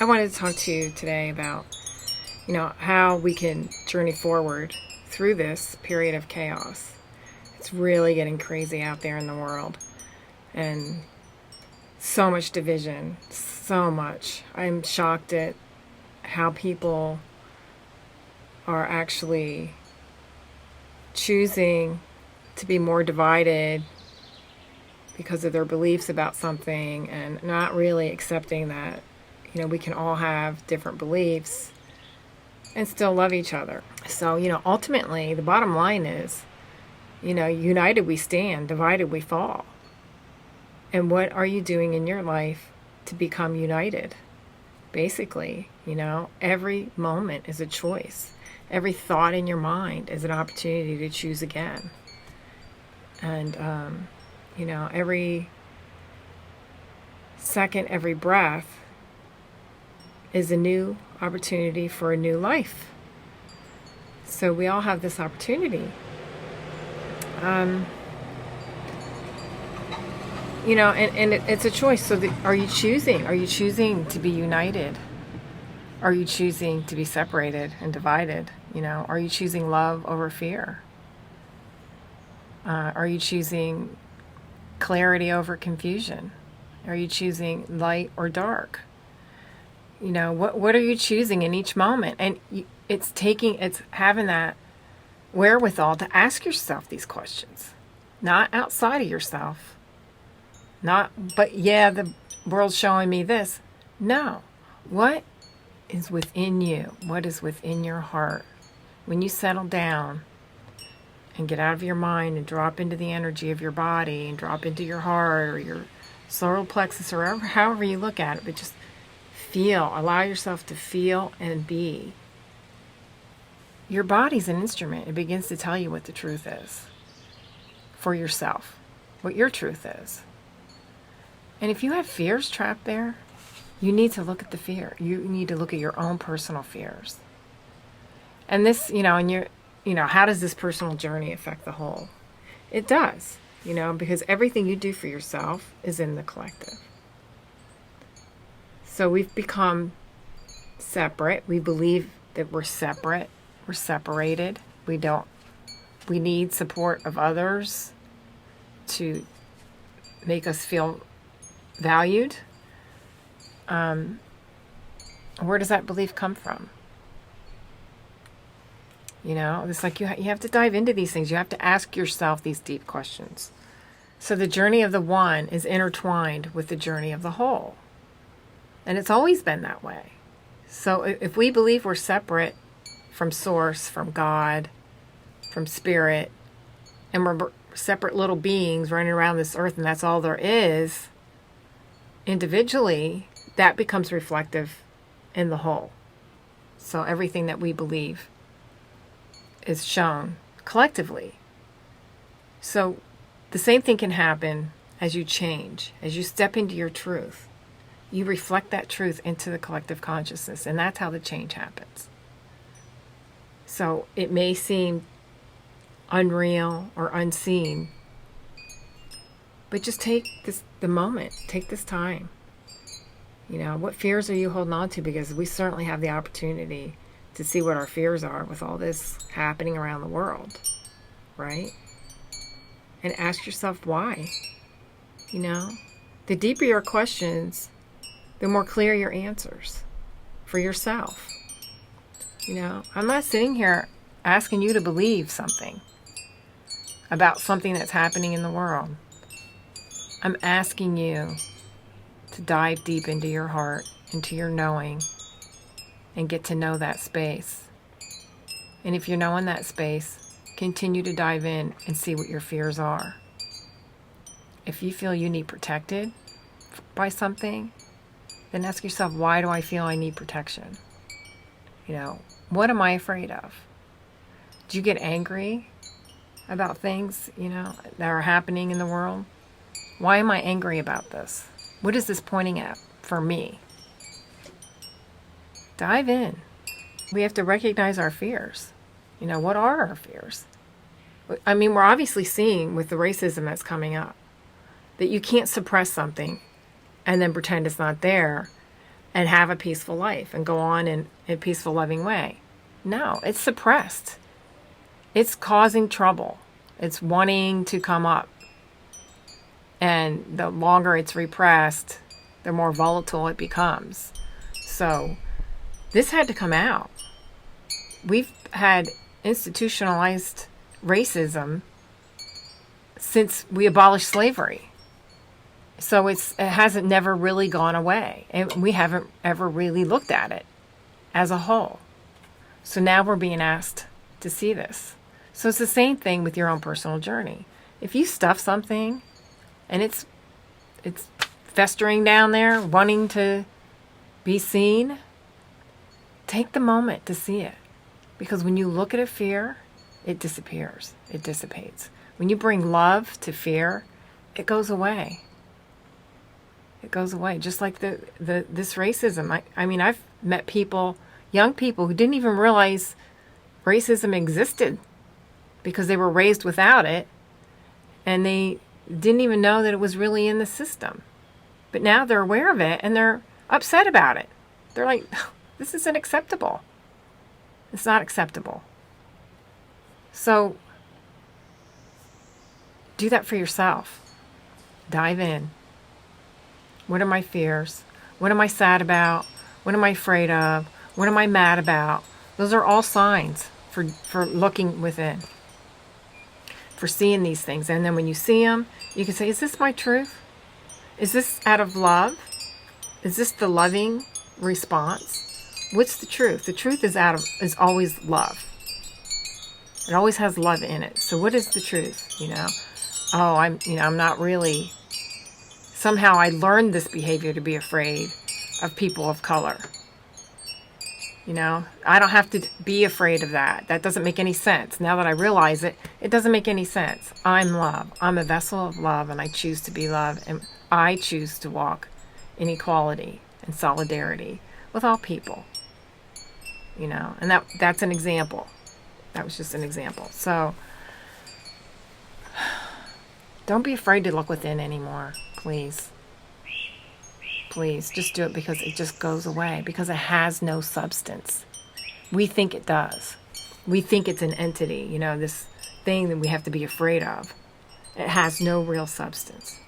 I wanted to talk to you today about, how we can journey forward through this period of chaos. It's really getting crazy out there in the world. And so much division, so much. I'm shocked at how people are actually choosing to be more divided because of their beliefs about something and not really accepting that, we can all have different beliefs and still love each other. So, ultimately, the bottom line is, united we stand, divided we fall. And what are you doing in your life to become united? Basically, every moment is a choice. Every thought in your mind is an opportunity to choose again. And, every second, every breath is a new opportunity for a new life. So we all have this opportunity. And it's a choice. So are you choosing? Are you choosing to be united? Are you choosing to be separated and divided? Are you choosing love over fear? Are you choosing clarity over confusion? Are you choosing light or dark? What are you choosing in each moment? And it's having that wherewithal to ask yourself these questions, not outside of yourself. The world's showing me this. No. What is within you? What is within your heart? When you settle down and get out of your mind and drop into the energy of your body and drop into your heart or your solar plexus or however you look at it, but just allow yourself to feel and be. Your body's an instrument. It begins to tell you what the truth is for yourself, what your truth is. And if you have fears trapped there, you need to look at the fear. You need to look at your own personal fears. And this, how does this personal journey affect the whole? It does, because everything you do for yourself is in the collective. So we've become separate. We believe that we're separate. We're separated. We need support of others to make us feel valued. Where does that belief come from? It's like you have to dive into these things. You have to ask yourself these deep questions. So the journey of the one is intertwined with the journey of the whole. And it's always been that way. So if we believe we're separate from Source, from God, from Spirit, and we're separate little beings running around this earth and that's all there is, individually, that becomes reflective in the whole. So everything that we believe is shown collectively. So the same thing can happen as you change, as you step into your truth. You reflect that truth into the collective consciousness, and that's how the change happens. So it may seem unreal or unseen, but just take the moment, take this time. What fears are you holding on to? Because we certainly have the opportunity to see what our fears are with all this happening around the world, right? And ask yourself why. The deeper your questions, the more clear your answers for yourself. I'm not sitting here asking you to believe something about something that's happening in the world. I'm asking you to dive deep into your heart, into your knowing, and get to know that space. And if you're knowing that space, continue to dive in and see what your fears are. If you feel you need protected by something, then ask yourself, why do I feel I need protection? What am I afraid of? Do you get angry about things, that are happening in the world? Why am I angry about this? What is this pointing at for me? Dive in. We have to recognize our fears. What are our fears? I mean, we're obviously seeing with the racism that's coming up that you can't suppress something and then pretend it's not there and have a peaceful life and go on in a peaceful, loving way. No, it's suppressed. It's causing trouble. It's wanting to come up. And the longer it's repressed, the more volatile it becomes. So this had to come out. We've had institutionalized racism since we abolished slavery. So it hasn't never really gone away. And we haven't ever really looked at it as a whole. So now we're being asked to see this. So it's the same thing with your own personal journey. If you stuff something and it's festering down there, wanting to be seen, take the moment to see it. Because when you look at a fear, it disappears. It dissipates. When you bring love to fear, it goes away. It goes away. Just like this racism. I mean, I've met people, young people, who didn't even realize racism existed because they were raised without it, and they didn't even know that it was really in the system. But now they're aware of it, and they're upset about it. They're like, this isn't acceptable. It's not acceptable. So do that for yourself. Dive in. What are my fears? What am I sad about? What am I afraid of? What am I mad about? Those are all signs for looking within, for seeing these things. And then when you see them, you can say, is this my truth? Is this out of love? Is this the loving response? What's the truth? The truth is always love. It always has love in it. So what is the truth? Oh, I'm not really. Somehow I learned this behavior to be afraid of people of color. I don't have to be afraid of that. That doesn't make any sense. Now that I realize it, it doesn't make any sense. I'm love. I'm a vessel of love, and I choose to be love, and I choose to walk in equality and solidarity with all people. And that's an example. That was just an example. So don't be afraid to look within anymore, please. Please, just do it because it just goes away, because it has no substance. We think it does. We think it's an entity, this thing that we have to be afraid of. It has no real substance.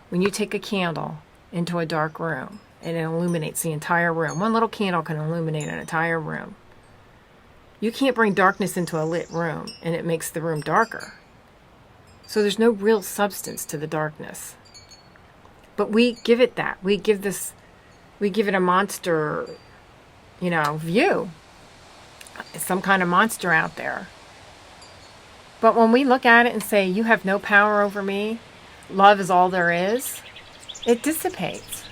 When you take a candle into a dark room and it illuminates the entire room, one little candle can illuminate an entire room. You can't bring darkness into a lit room and it makes the room darker. So there's no real substance to the darkness. But we give it that. We give it a monster, view. Some kind of monster out there. But when we look at it and say, you have no power over me, love is all there is, it dissipates.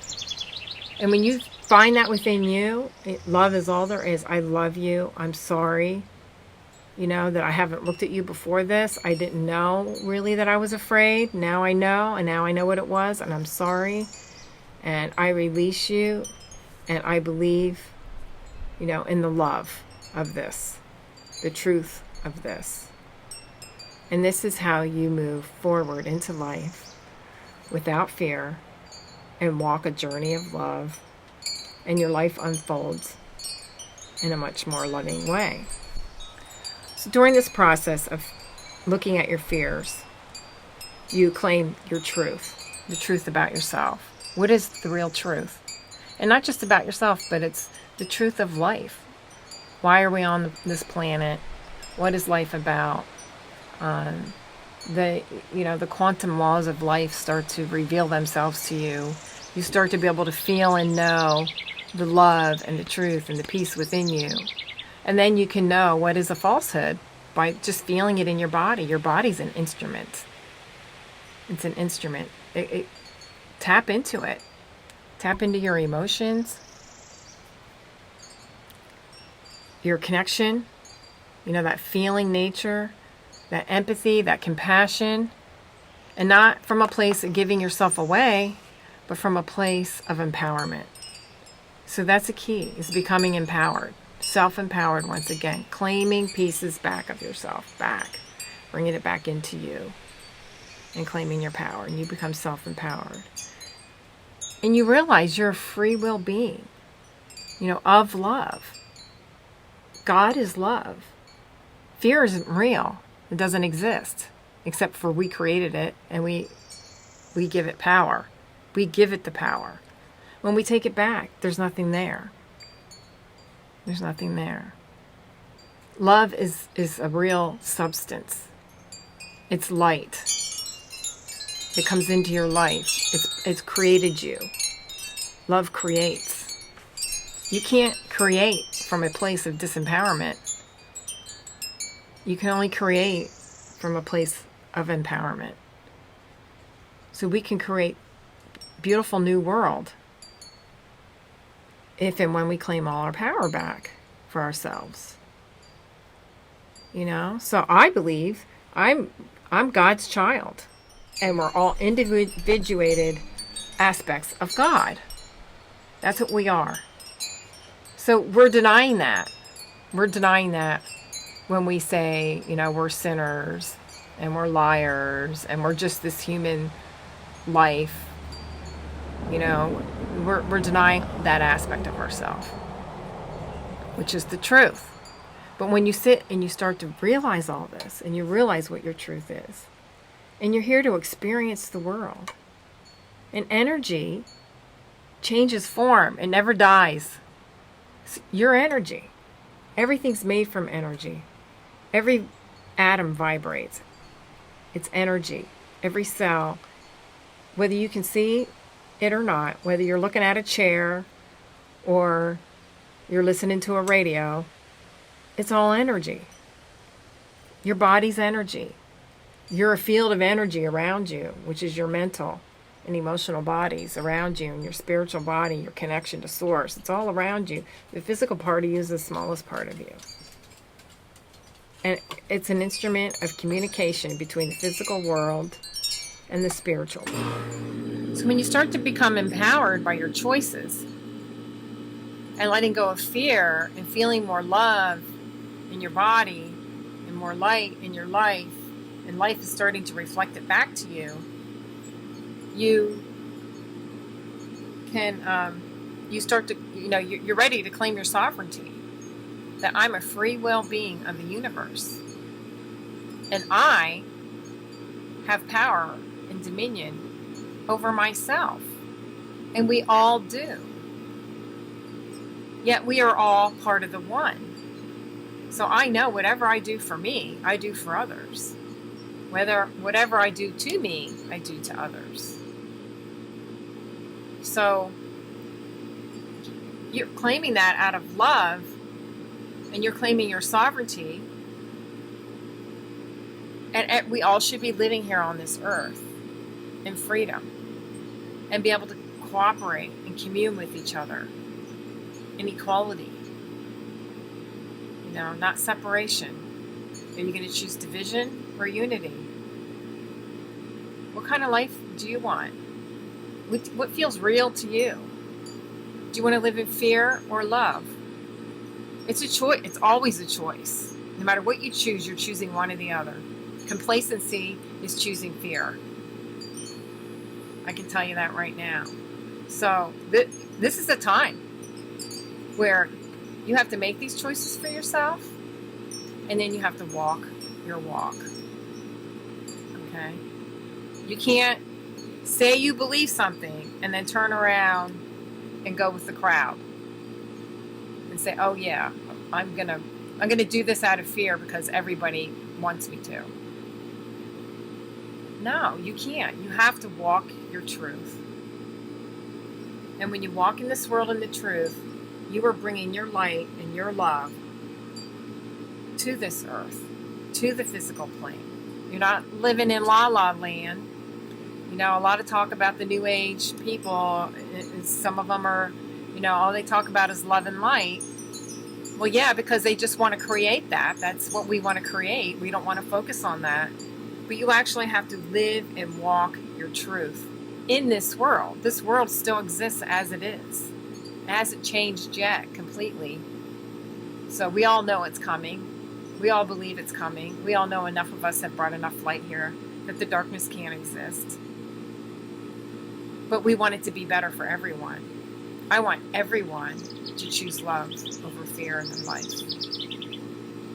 And when you find that within you, love is all there is. I love you. I'm sorry. That I haven't looked at you before this. I didn't know really that I was afraid. Now I know, and now I know what it was, and I'm sorry. And I release you, and I believe, in the love of this, the truth of this. And this is how you move forward into life without fear and walk a journey of love, and your life unfolds in a much more loving way. So during this process of looking at your fears, you claim your truth, the truth about yourself. What is the real truth? And not just about yourself, but it's the truth of life. Why are we on this planet? What is life about? The quantum laws of life start to reveal themselves to you. You start to be able to feel and know the love and the truth and the peace within you. And then you can know what is a falsehood by just feeling it in your body. Your body's an instrument. It's an instrument. Tap into it. Tap into your emotions, your connection, that feeling nature, that empathy, that compassion, and not from a place of giving yourself away, but from a place of empowerment. So that's a key, is becoming empowered. Self-empowered once again, claiming pieces back of yourself, bringing it back into you and claiming your power, and you become self-empowered. And you realize you're a free will being. of love. God is love. Fear isn't real. It doesn't exist, except for we created it and we give it power. We give it the power. When we take it back, there's nothing there. There's nothing there. Love is a real substance. It's light. It comes into your life. It's created you. Love creates. You can't create from a place of disempowerment. You can only create from a place of empowerment. So we can create a beautiful new world if and when we claim all our power back for ourselves. So I believe I'm God's child, and we're all individuated aspects of God. That's what we are. So we're denying that. We're denying that when we say, we're sinners and we're liars and we're just this human life. We're denying that aspect of ourselves, which is the truth. But when you sit and you start to realize all this, and you realize what your truth is, and you're here to experience the world, and energy changes form, it never dies. Your energy. Everything's made from energy. Every atom vibrates. It's energy. Every cell, whether you can see it or not, whether you're looking at a chair or you're listening to a radio, it's all energy. Your body's energy. You're a field of energy around you, which is your mental and emotional bodies around you, and your spiritual body, your connection to source. It's all around you. The physical part of you is the smallest part of you. And it's an instrument of communication between the physical world and the spiritual world. So when you start to become empowered by your choices and letting go of fear and feeling more love in your body and more light in your life, and life is starting to reflect it back to you, you can, you start to, you're ready to claim your sovereignty. That I'm a free will being of the universe. And I have power and dominion over myself. And we all do. Yet we are all part of the one. So I know whatever I do for me, I do for others. Whatever I do to me, I do to others. So you're claiming that out of love, and you're claiming your sovereignty. And we all should be living here on this earth in freedom and be able to cooperate and commune with each other in equality. Not separation. Are you going to choose division or unity? What kind of life do you want? What feels real to you? Do you want to live in fear or love? It's a choice. It's always a choice. No matter what you choose, you're choosing one or the other. Complacency is choosing fear. I can tell you that right now. So this is a time where you have to make these choices for yourself, and then you have to walk your walk. Okay? You can't say you believe something and then turn around and go with the crowd and say, oh yeah, I'm gonna do this out of fear because everybody wants me to. No, you can't. You have to walk your truth. And when you walk in this world in the truth, you are bringing your light and your love to this earth, to the physical plane. You're not living in la la land. A lot of talk about the new age people. Some of them are, all they talk about is love and light. Well, yeah, because they just want to create that. That's what we want to create. We don't want to focus on that. But you actually have to live and walk your truth in this world. This world still exists as it is. It hasn't changed yet completely. So we all know it's coming. We all believe it's coming. We all know enough of us have brought enough light here that the darkness can't exist. But we want it to be better for everyone. I want everyone to choose love over fear in their life.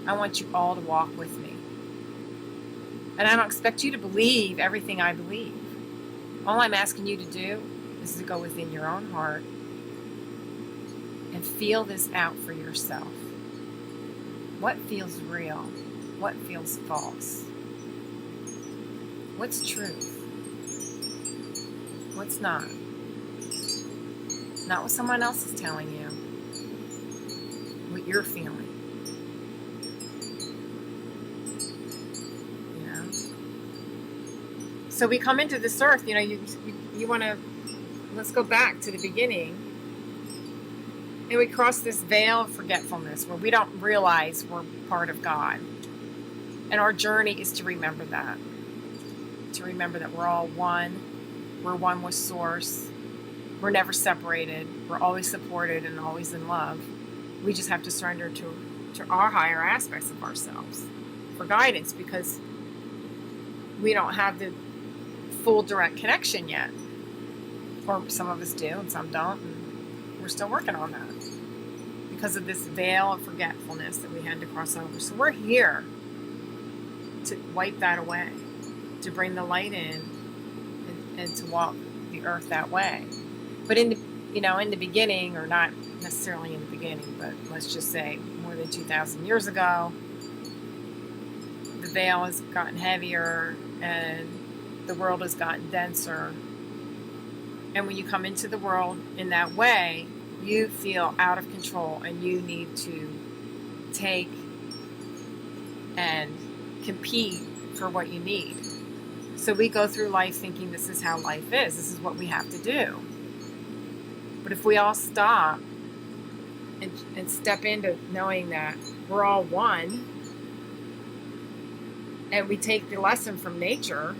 I want you all to walk with me. And I don't expect you to believe everything I believe. All I'm asking you to do is to go within your own heart and feel this out for yourself. What feels real? What feels false? What's truth? What's not? Not what someone else is telling you. What you're feeling. You know? So we come into this earth, you want to, let's go back to the beginning. And we cross this veil of forgetfulness where we don't realize we're part of God. And our journey is to remember that. To remember that we're all one. We're one with Source. We're never separated. We're always supported and always in love. We just have to surrender to our higher aspects of ourselves for guidance, because we don't have the full direct connection yet. Or some of us do and some don't. And we're still working on that because of this veil of forgetfulness that we had to cross over. So we're here to wipe that away, to bring the light in, and to walk the earth that way. But in the beginning, or not necessarily in the beginning, but let's just say more than 2,000 years ago, the veil has gotten heavier and the world has gotten denser. And when you come into the world in that way, you feel out of control and you need to take and compete for what you need. So we go through life thinking this is how life is. This is what we have to do. But if we all stop and step into knowing that we're all one, and we take the lesson from nature,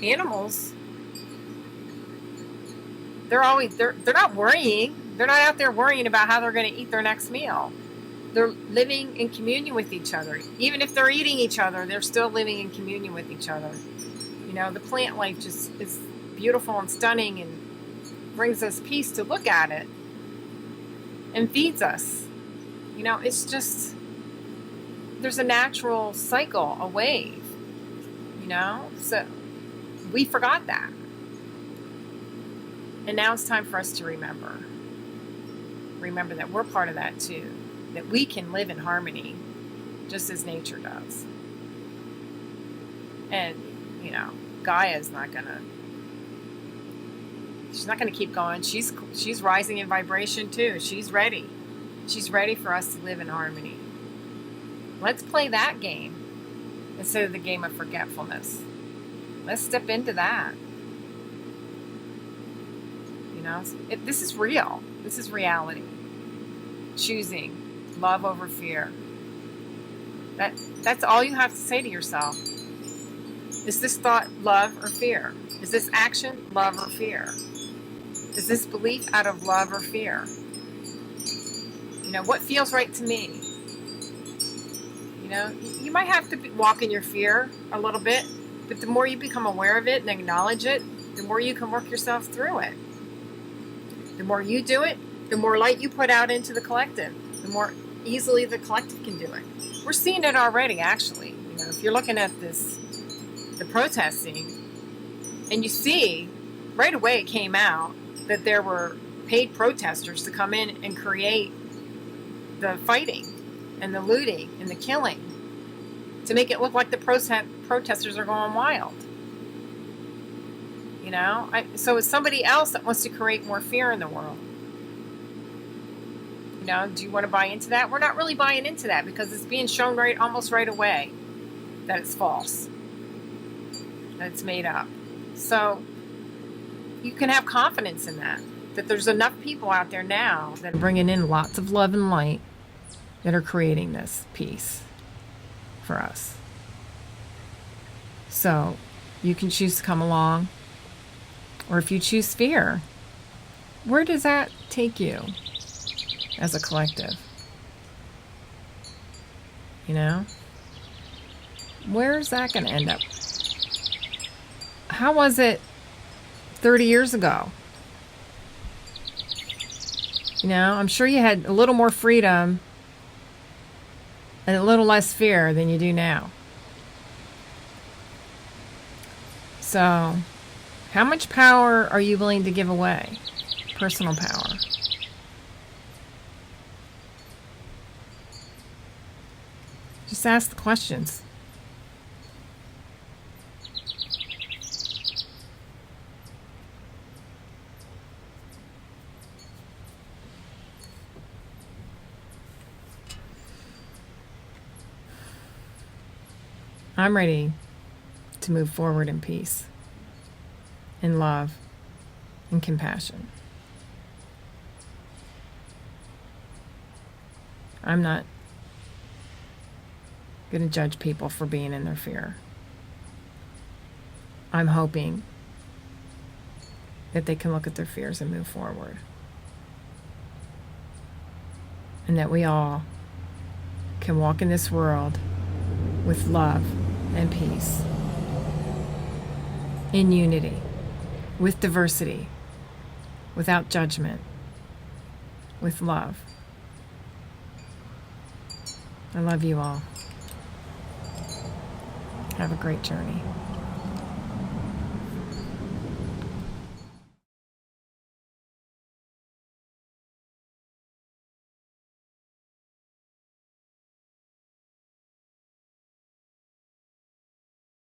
animals, they're not worrying. They're not out there worrying about how they're going to eat their next meal. They're living in communion with each other. Even if they're eating each other, they're still living in communion with each other. The plant life just is beautiful and stunning and brings us peace to look at it and feeds us. It's just, there's a natural cycle, a wave, so we forgot that. And now it's time for us to remember that we're part of that too, that we can live in harmony just as nature does. And, Gaia's she's not gonna keep going. She's rising in vibration too. She's ready. She's ready for us to live in harmony. Let's play that game instead of the game of forgetfulness. Let's step into that. This is real. This is reality. Choosing love over fear. That's all you have to say to yourself. Is this thought love or fear? Is this action love or fear? Is this belief out of love or fear? What feels right to me? You might have to walk in your fear a little bit, but the more you become aware of it and acknowledge it, the more you can work yourself through it. The more you do it, the more light you put out into the collective, the more easily the collective can do it. We're seeing it already, actually. If you're looking at the protesting, and you see right away it came out that there were paid protesters to come in and create the fighting and the looting and the killing to make it look like the protesters are going wild. So it's somebody else that wants to create more fear in the world. Do you want to buy into that? We're not really buying into that because it's being shown almost right away that it's false, that it's made up. So you can have confidence in that there's enough people out there now that are bringing in lots of love and light that are creating this peace for us. So you can choose to come along, or if you choose fear, where does that take you as a collective? Where's that going to end up? How was it 30 years ago? You know, I'm sure you had a little more freedom and a little less fear than you do now. So, how much power are you willing to give away? Personal power. Just ask the questions. I'm ready to move forward in peace, in love, and compassion. I'm not going to judge people for being in their fear. I'm hoping that they can look at their fears and move forward. And that we all can walk in this world with love and peace, in unity, with diversity, without judgment, with love. I love you all. Have a great journey.